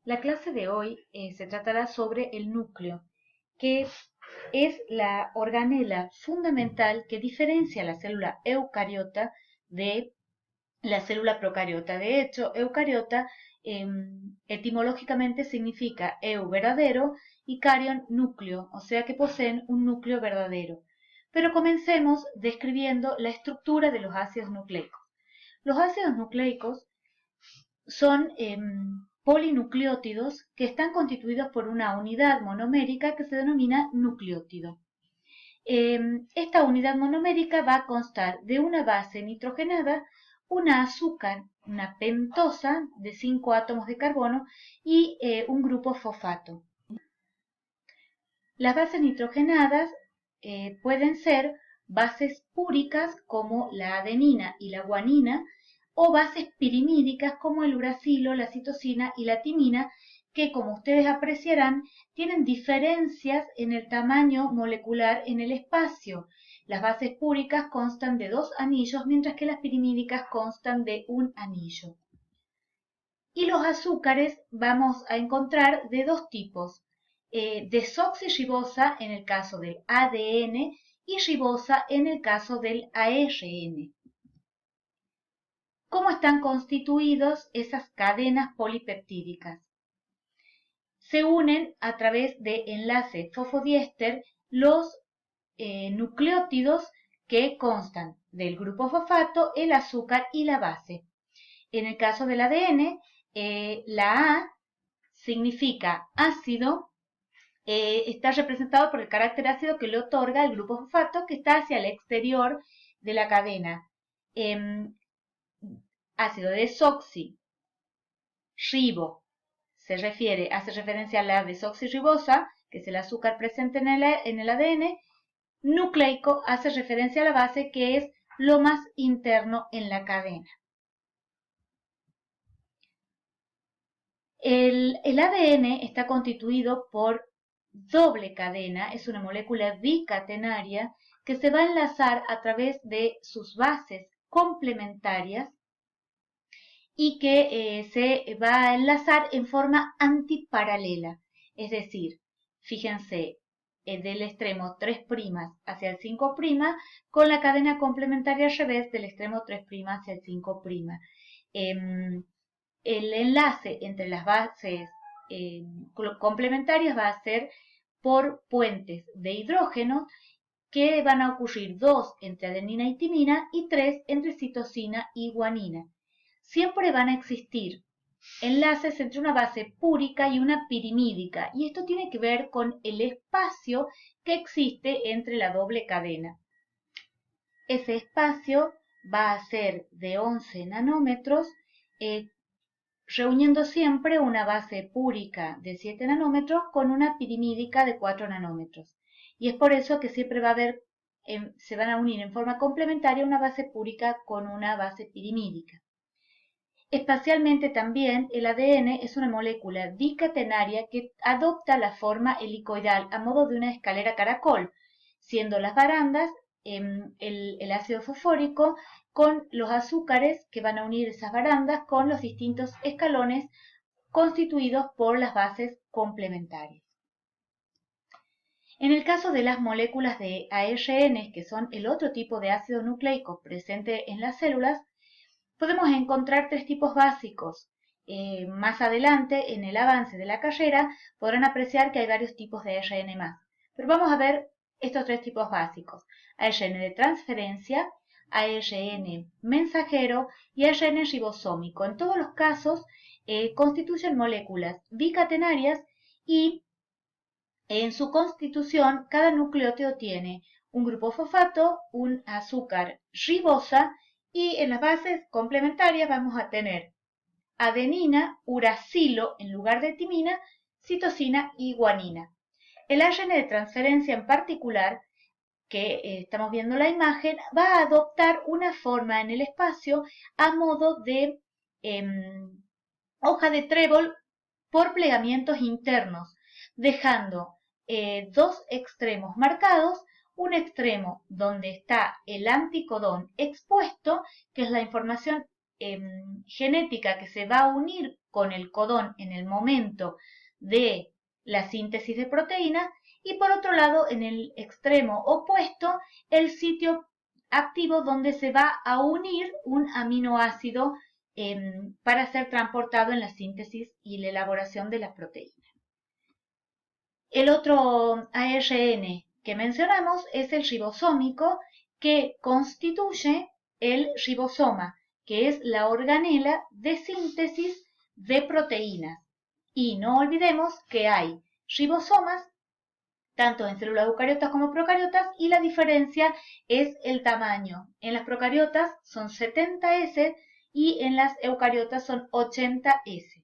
La clase de hoy se tratará sobre el núcleo, que es la organela fundamental que diferencia la célula eucariota de la célula procariota. De hecho, eucariota etimológicamente significa eu verdadero y carion núcleo, o sea que poseen un núcleo verdadero. Pero comencemos describiendo la estructura de los ácidos nucleicos. Los ácidos nucleicos son polinucleótidos que están constituidos por una unidad monomérica que se denomina nucleótido. Esta unidad monomérica va a constar de una base nitrogenada, una azúcar, una pentosa de 5 átomos de carbono y un grupo fosfato. Las bases nitrogenadas pueden ser bases púricas como la adenina y la guanina, o bases pirimídicas como el uracilo, la citosina y la timina, que como ustedes apreciarán tienen diferencias en el tamaño molecular en el espacio. Las bases púricas constan de 2 anillos, mientras que las pirimídicas constan de 1 anillo. Y los azúcares vamos a encontrar de 2 tipos, desoxirribosa en el caso del ADN y ribosa en el caso del ARN. ¿Cómo están constituidos esas cadenas polipeptídicas? Se unen a través de enlace fosfodiéster los nucleótidos que constan del grupo fosfato, el azúcar y la base. En el caso del ADN, la A significa ácido, está representado por el carácter ácido que le otorga el grupo fosfato, que está hacia el exterior de la cadena. Ácido desoxi, ribo, hace referencia a la desoxirribosa, que es el azúcar presente en el ADN. Nucleico hace referencia a la base, que es lo más interno en la cadena. El ADN está constituido por doble cadena, es una molécula bicatenaria que se va a enlazar a través de sus bases complementarias y que se va a enlazar en forma antiparalela. Es decir, fíjense, del extremo 3' hacia el 5' con la cadena complementaria al revés del extremo 3' hacia el 5'. El enlace entre las bases complementarias va a ser por puentes de hidrógeno, que van a ocurrir 2 entre adenina y timina y 3 entre citosina y guanina. Siempre van a existir enlaces entre una base púrica y una pirimídica, y esto tiene que ver con el espacio que existe entre la doble cadena. Ese espacio va a ser de 11 nanómetros, reuniendo siempre una base púrica de 7 nanómetros con una pirimídica de 4 nanómetros. Y es por eso que siempre va a haber, se van a unir en forma complementaria una base púrica con una base pirimídica. Espacialmente también el ADN es una molécula bicatenaria que adopta la forma helicoidal a modo de una escalera caracol, siendo las barandas el ácido fosfórico con los azúcares que van a unir esas barandas con los distintos escalones constituidos por las bases complementarias. En el caso de las moléculas de ARN, que son el otro tipo de ácido nucleico presente en las células, podemos encontrar 3 tipos básicos. Más adelante, en el avance de la carrera, podrán apreciar que hay varios tipos de ARN más. Pero vamos a ver estos 3 tipos básicos: ARN de transferencia, ARN mensajero y ARN ribosómico. En todos los casos constituyen moléculas bicatenarias y en su constitución cada nucleótido tiene un grupo fosfato, un azúcar ribosa, y en las bases complementarias vamos a tener adenina, uracilo en lugar de timina, citosina y guanina. El ARN de transferencia en particular, que estamos viendo la imagen, va a adoptar una forma en el espacio a modo de hoja de trébol por plegamientos internos, dejando 2 extremos marcados, un extremo donde está el anticodón expuesto, que es la información genética que se va a unir con el codón en el momento de la síntesis de proteínas, y por otro lado, en el extremo opuesto, el sitio activo donde se va a unir un aminoácido para ser transportado en la síntesis y la elaboración de las proteínas. El otro ARN que mencionamos es el ribosómico, que constituye el ribosoma, que es la organela de síntesis de proteínas. Y no olvidemos que hay ribosomas tanto en células eucariotas como procariotas, y la diferencia es el tamaño. En las procariotas son 70S y en las eucariotas son 80S.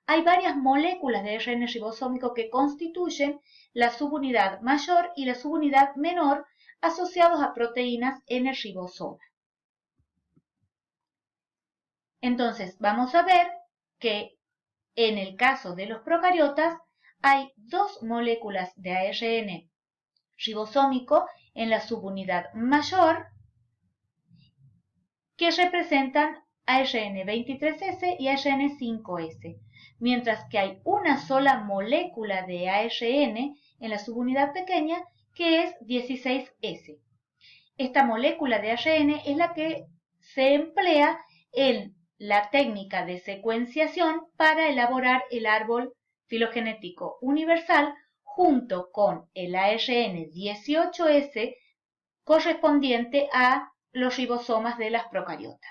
Hay varias moléculas de ARN ribosómico que constituyen la subunidad mayor y la subunidad menor asociados a proteínas en el ribosoma. Entonces, vamos a ver que en el caso de los procariotas hay dos moléculas de ARN ribosómico en la subunidad mayor que representan ARN 23S y ARN 5S, mientras que hay una sola molécula de ARN en la subunidad pequeña que es 16S. Esta molécula de ARN es la que se emplea en la técnica de secuenciación para elaborar el árbol filogenético universal junto con el ARN 18S correspondiente a los ribosomas de las procariotas.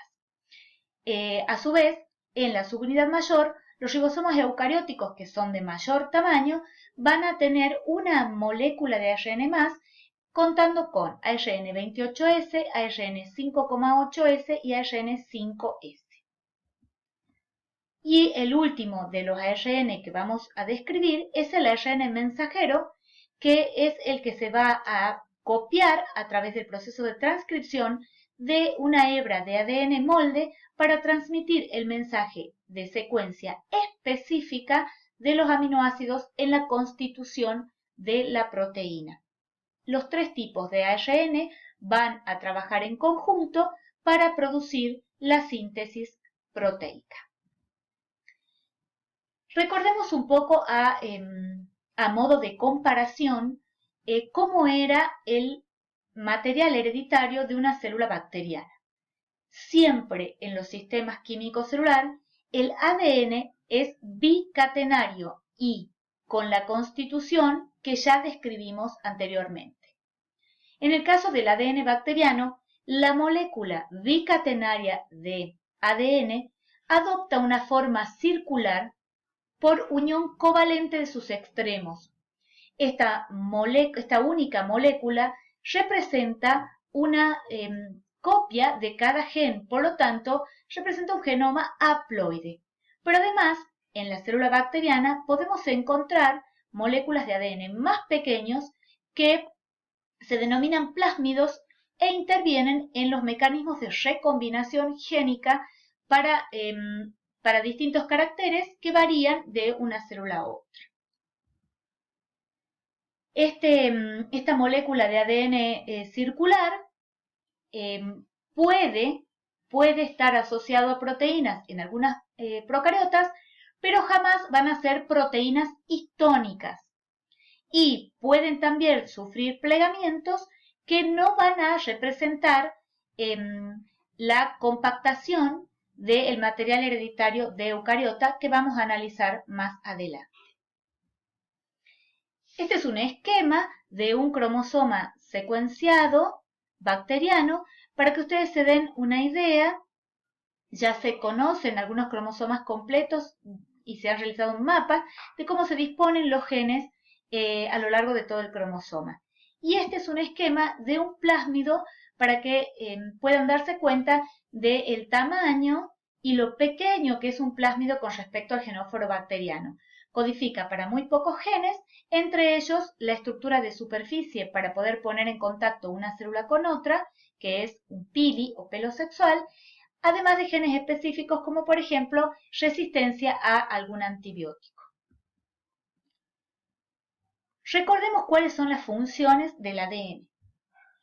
A su vez, en la subunidad mayor, los ribosomas eucarióticos, que son de mayor tamaño, van a tener una molécula de ARN más, contando con ARN 28S, ARN 5,8S y ARN 5S. Y el último de los ARN que vamos a describir es el ARN mensajero, que es el que se va a copiar a través del proceso de transcripción de una hebra de ADN molde para transmitir el mensaje de secuencia específica de los aminoácidos en la constitución de la proteína. Los tres tipos de ARN van a trabajar en conjunto para producir la síntesis proteica. Recordemos un poco a modo de comparación cómo era el material hereditario de una célula bacteriana. Siempre en los sistemas químicos celulares el ADN es bicatenario y con la constitución que ya describimos anteriormente. En el caso del ADN bacteriano, la molécula bicatenaria de ADN adopta una forma circular por unión covalente de sus extremos. Esta única molécula representa una copia de cada gen, por lo tanto, representa un genoma haploide. Pero además, en la célula bacteriana podemos encontrar moléculas de ADN más pequeños que se denominan plásmidos e intervienen en los mecanismos de recombinación génica para distintos caracteres que varían de una célula a otra. Esta molécula de ADN circular puede estar asociado a proteínas en algunas procariotas, pero jamás van a ser proteínas histónicas. Y pueden también sufrir plegamientos que no van a representar la compactación del material hereditario de eucariota que vamos a analizar más adelante. Este es un esquema de un cromosoma secuenciado bacteriano para que ustedes se den una idea. Ya se conocen algunos cromosomas completos y se han realizado un mapa de cómo se disponen los genes a lo largo de todo el cromosoma. Y este es un esquema de un plásmido para que puedan darse cuenta del tamaño y lo pequeño que es un plásmido con respecto al genóforo bacteriano. Codifica para muy pocos genes, entre ellos la estructura de superficie para poder poner en contacto una célula con otra, que es un pili o pelo sexual, además de genes específicos como por ejemplo resistencia a algún antibiótico. Recordemos cuáles son las funciones del ADN.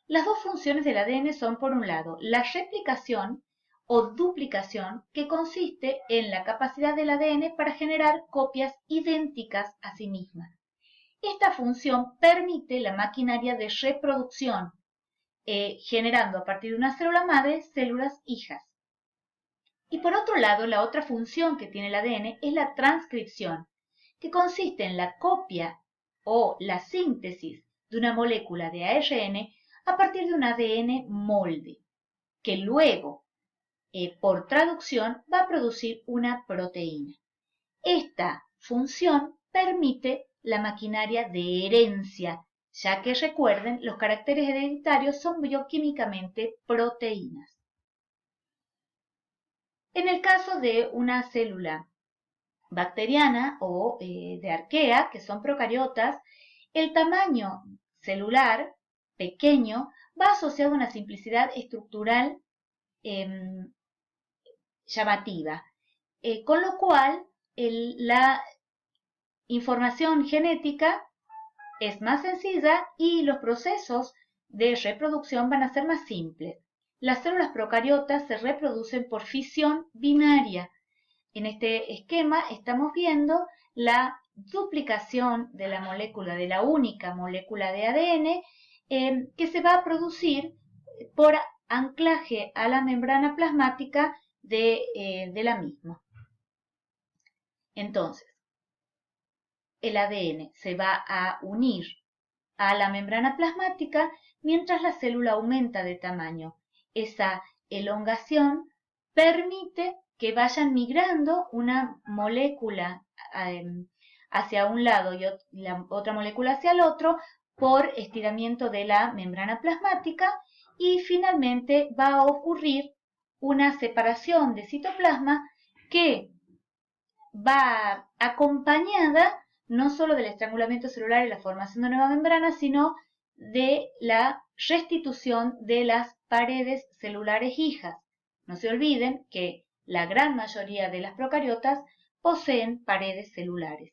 Las dos funciones del ADN son, por un lado, la replicación, o duplicación, que consiste en la capacidad del ADN para generar copias idénticas a sí misma. Esta función permite la maquinaria de reproducción, generando a partir de una célula madre células hijas. Y por otro lado, la otra función que tiene el ADN es la transcripción, que consiste en la copia o la síntesis de una molécula de ARN a partir de un ADN molde, que luego, por traducción, va a producir una proteína. Esta función permite la maquinaria de herencia, ya que recuerden, los caracteres hereditarios son bioquímicamente proteínas. En el caso de una célula bacteriana o de arquea, que son procariotas, el tamaño celular pequeño va asociado a una simplicidad estructural llamativa, con lo cual la información genética es más sencilla y los procesos de reproducción van a ser más simples. Las células procariotas se reproducen por fisión binaria. En este esquema estamos viendo la duplicación de la molécula, de la única molécula de ADN que se va a producir por anclaje a la membrana plasmática de la misma. Entonces, el ADN se va a unir a la membrana plasmática mientras la célula aumenta de tamaño. Esa elongación permite que vayan migrando una molécula hacia un lado y la otra molécula hacia el otro por estiramiento de la membrana plasmática, y finalmente va a ocurrir una separación de citoplasma que va acompañada no solo del estrangulamiento celular y la formación de nueva membrana, sino de la restitución de las paredes celulares hijas. No se olviden que la gran mayoría de las procariotas poseen paredes celulares.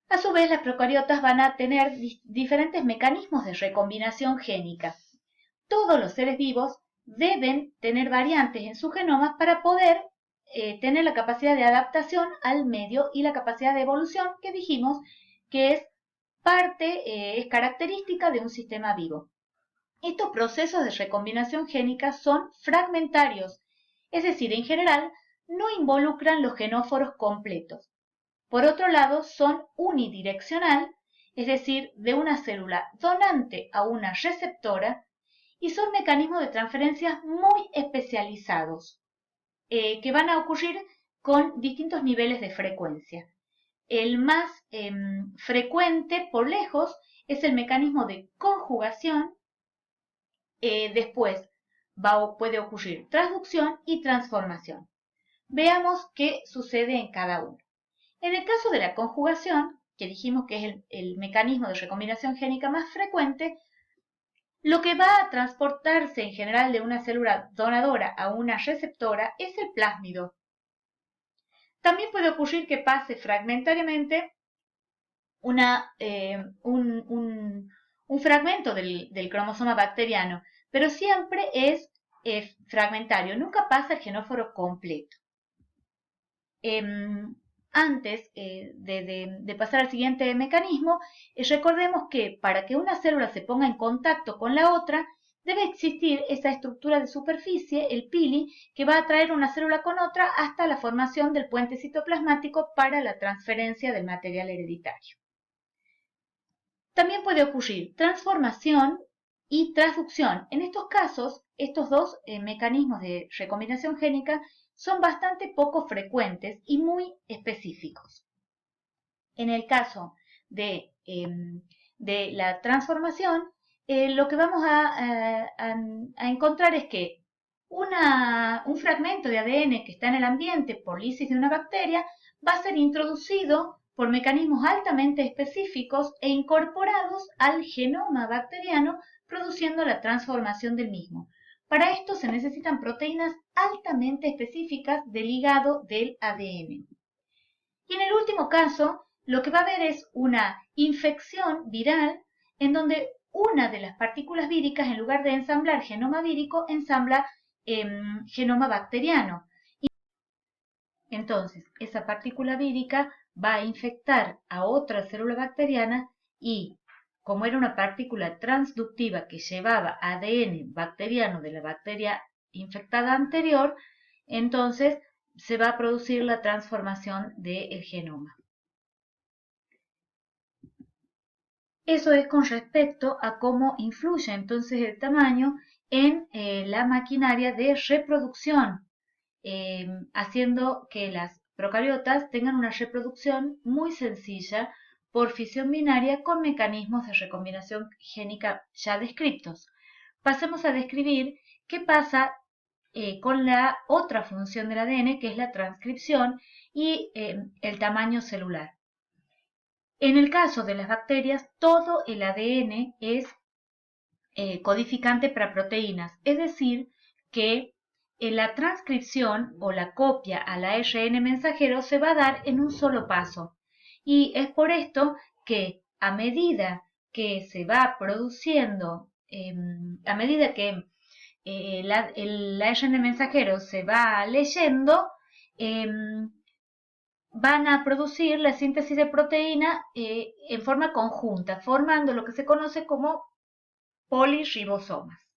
A su vez, las procariotas van a tener diferentes mecanismos de recombinación génica. Todos los seres vivos deben tener variantes en sus genomas para poder tener la capacidad de adaptación al medio y la capacidad de evolución que dijimos que es es característica de un sistema vivo. Estos procesos de recombinación génica son fragmentarios, es decir, en general no involucran los genóforos completos. Por otro lado, son unidireccional, es decir, de una célula donante a una receptora, y son mecanismos de transferencia muy especializados, que van a ocurrir con distintos niveles de frecuencia. El más frecuente por lejos es el mecanismo de conjugación. Después puede ocurrir transducción y transformación. Veamos qué sucede en cada uno. En el caso de la conjugación, que dijimos que es el mecanismo de recombinación génica más frecuente, lo que va a transportarse en general de una célula donadora a una receptora es el plásmido. También puede ocurrir que pase fragmentariamente un fragmento del cromosoma bacteriano, pero siempre es fragmentario, nunca pasa el genóforo completo. Antes de pasar al siguiente mecanismo, recordemos que para que una célula se ponga en contacto con la otra, debe existir esa estructura de superficie, el pili, que va a atraer una célula con otra hasta la formación del puente citoplasmático para la transferencia del material hereditario. También puede ocurrir transformación y transducción. En estos casos, estos dos mecanismos de recombinación génica son bastante poco frecuentes y muy específicos. En el caso de la transformación, lo que vamos a encontrar es que un fragmento de ADN que está en el ambiente por lisis de una bacteria va a ser introducido por mecanismos altamente específicos e incorporados al genoma bacteriano, produciendo la transformación del mismo. Para esto se necesitan proteínas altamente específicas del ligado del ADN. Y en el último caso, lo que va a haber es una infección viral en donde una de las partículas víricas, en lugar de ensamblar genoma vírico, ensambla genoma bacteriano. Entonces, esa partícula vírica va a infectar a otra célula bacteriana y, como era una partícula transductiva que llevaba ADN bacteriano de la bacteria infectada anterior, entonces se va a producir la transformación del genoma. Eso es con respecto a cómo influye entonces el tamaño en la maquinaria de reproducción, haciendo que las procariotas tengan una reproducción muy sencilla por fisión binaria con mecanismos de recombinación génica ya descritos. Pasemos a describir qué pasa con la otra función del ADN, que es la transcripción y el tamaño celular. En el caso de las bacterias, todo el ADN es codificante para proteínas, es decir, que la transcripción o la copia al ARN mensajero se va a dar en un solo paso. Y es por esto que a medida que se va produciendo, a medida que el ARN mensajero se va leyendo, van a producir la síntesis de proteína en forma conjunta, formando lo que se conoce como poliribosomas.